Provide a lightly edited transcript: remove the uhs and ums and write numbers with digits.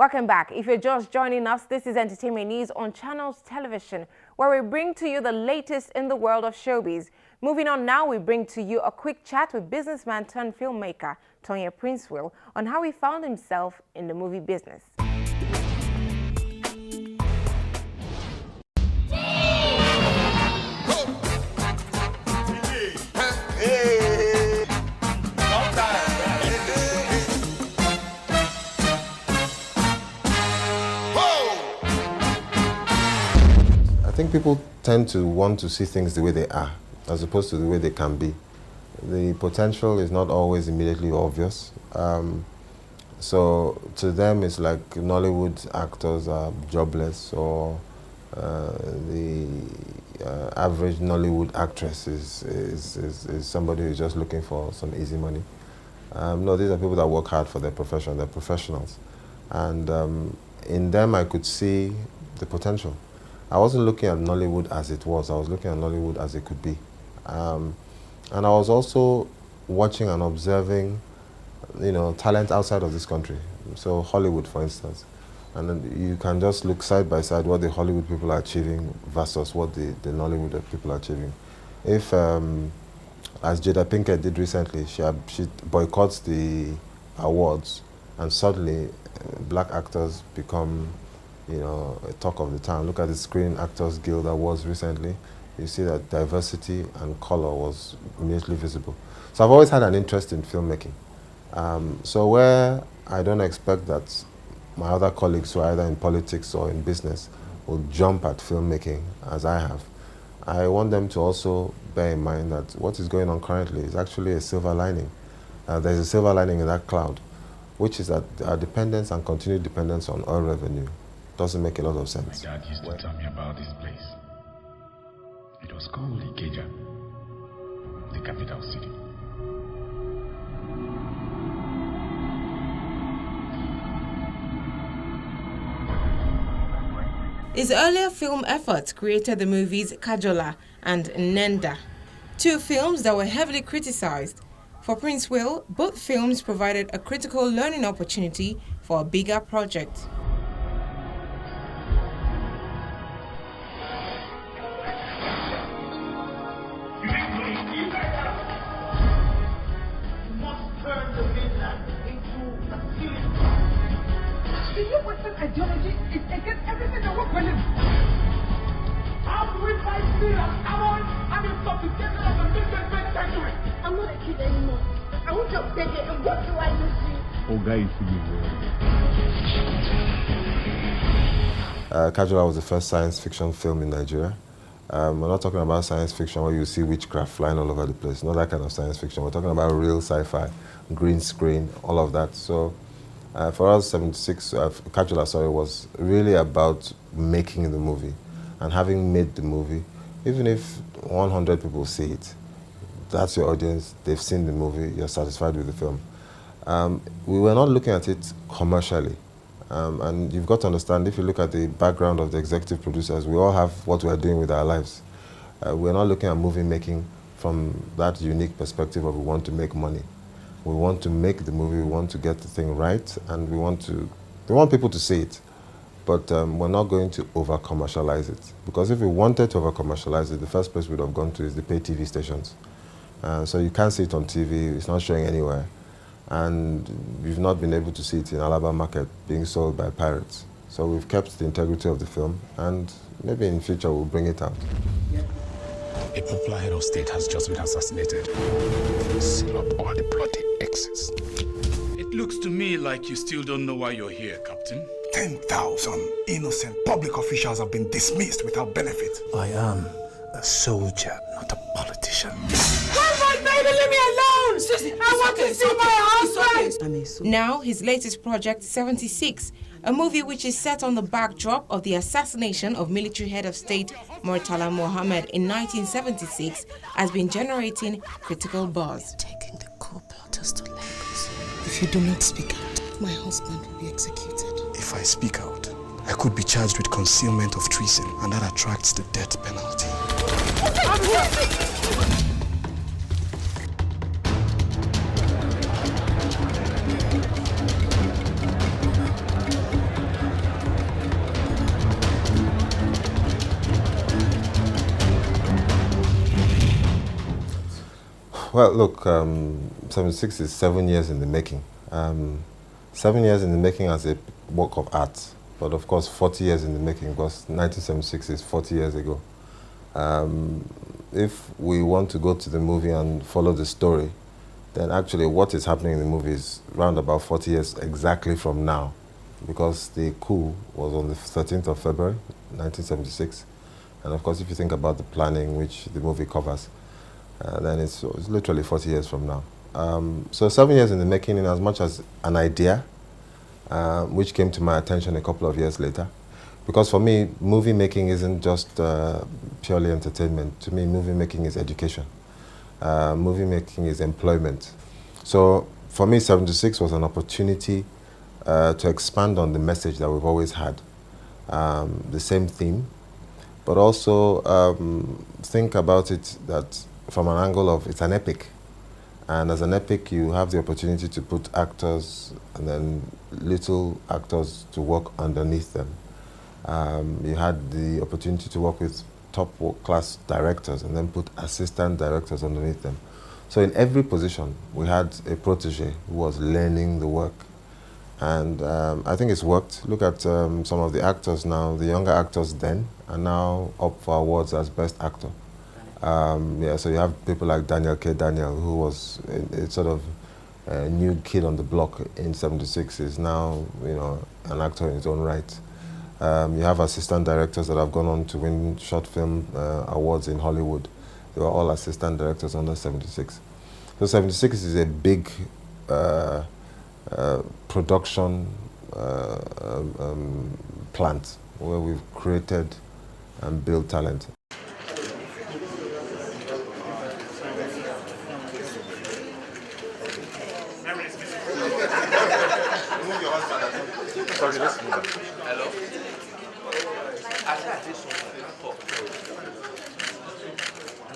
Welcome back. If you're just joining us, this is Entertainment News on Channels Television, where we bring to you the latest in the world of showbiz. Moving on now, we bring to you a quick chat with businessman turned filmmaker Tonye Princewill on how he found himself in the movie business. I think people tend to want to see things the way they are, as opposed to the way they can be. The potential is not always immediately obvious. So to them, it's like Nollywood actors are jobless, or the average Nollywood actress is somebody who's just looking for some easy money. No, these are people that work hard for their profession. They're professionals. And in them, I could see the potential. I wasn't looking at Nollywood as it was. I was looking at Nollywood as it could be. And I was also watching and observing, talent outside of this country. So Hollywood, for instance. And then you can just look side by side what the Hollywood people are achieving versus what the Nollywood people are achieving. If, as Jada Pinkett did recently, she boycotts the awards, and suddenly black actors become a talk of the town. Look at the Screen Actors Guild Awards recently. You see that diversity and color was immediately visible. So I've always had an interest in filmmaking. So where I don't expect that my other colleagues who are either in politics or in business will jump at filmmaking as I have, I want them to also bear in mind that what is going on currently is actually a silver lining. There's a silver lining in that cloud, which is that our dependence and continued dependence on oil revenue doesn't make a lot of sense. My dad used to tell me about this place. It was called Ikeja, the capital city. His earlier film efforts created the movies Kajola and Nenda, two films that were heavily criticized. For Princewill, both films provided a critical learning opportunity for a bigger project. Ideology is against everything that works for him. How do we fight freedom? I'm in sophistication of the mid-20th century. I'm not a kid anymore. I want your baby, and what do I do? Oga is Kajola was the first science fiction film in Nigeria. We're not talking about science fiction where you see witchcraft flying all over the place. Not that kind of science fiction. We're talking about real sci-fi, green screen, all of that. So for us, Kajola, was really about making the movie. And having made the movie, even if 100 people see it, that's your audience, they've seen the movie, you're satisfied with the film. We were not looking at it commercially. And you've got to understand, if you look at the background of the executive producers, we all have what we're doing with our lives. We're not looking at movie making from that unique perspective of we want to make money. We want to make the movie, we want to get the thing right, and we want people to see it. But we're not going to over-commercialize it. Because if we wanted to over-commercialize it, the first place we'd have gone to is the pay TV stations. So you can't see it on TV, it's not showing anywhere. And we've not been able to see it in Alaba market being sold by pirates. So we've kept the integrity of the film, and maybe in future we'll bring it out. A popular head of state has just been assassinated. Seal up all the bloody X's. It looks to me like you still don't know why you're here, Captain. 10,000 innocent public officials have been dismissed without benefit. I am a soldier, not a politician. Leave me alone! Susie, I want to see my husband! Now, his latest project, 76, a movie which is set on the backdrop of the assassination of military head of state Murtala Mohammed in 1976, has been generating critical buzz. Taking the co-plotters to Lagos. If you do not speak out, my husband will be executed. If I speak out, I could be charged with concealment of treason, and that attracts the death penalty. Well, look, 76 is 7 years in the making. 7 years in the making as a work of art, but of course 40 years in the making because 1976 is 40 years ago. If we want to go to the movie and follow the story, then actually what is happening in the movie is round about 40 years exactly from now, because the coup was on the 13th of February, 1976. And of course, if you think about the planning which the movie covers, then it's literally 40 years from now. So 7 years in the making, in as much as an idea, which came to my attention a couple of years later. Because for me, movie making isn't just purely entertainment. To me, movie making is education. Movie making is employment. So for me, 76 was an opportunity to expand on the message that we've always had. The same theme, but also think about it that from an angle of it's an epic. And as an epic, you have the opportunity to put actors and then little actors to work underneath them. You had the opportunity to work with top-class directors and then put assistant directors underneath them. So in every position, we had a protege who was learning the work. And I think it's worked. Look at some of the actors now. The younger actors then are now up for awards as Best Actor. Yeah, so you have people like Daniel, who was a sort of new kid on the block in 76, is now, you know, an actor in his own right. You have assistant directors that have gone on to win short film awards in Hollywood. They were all assistant directors under 76. So 76 is a big production plant where we've created and built talent. Hello?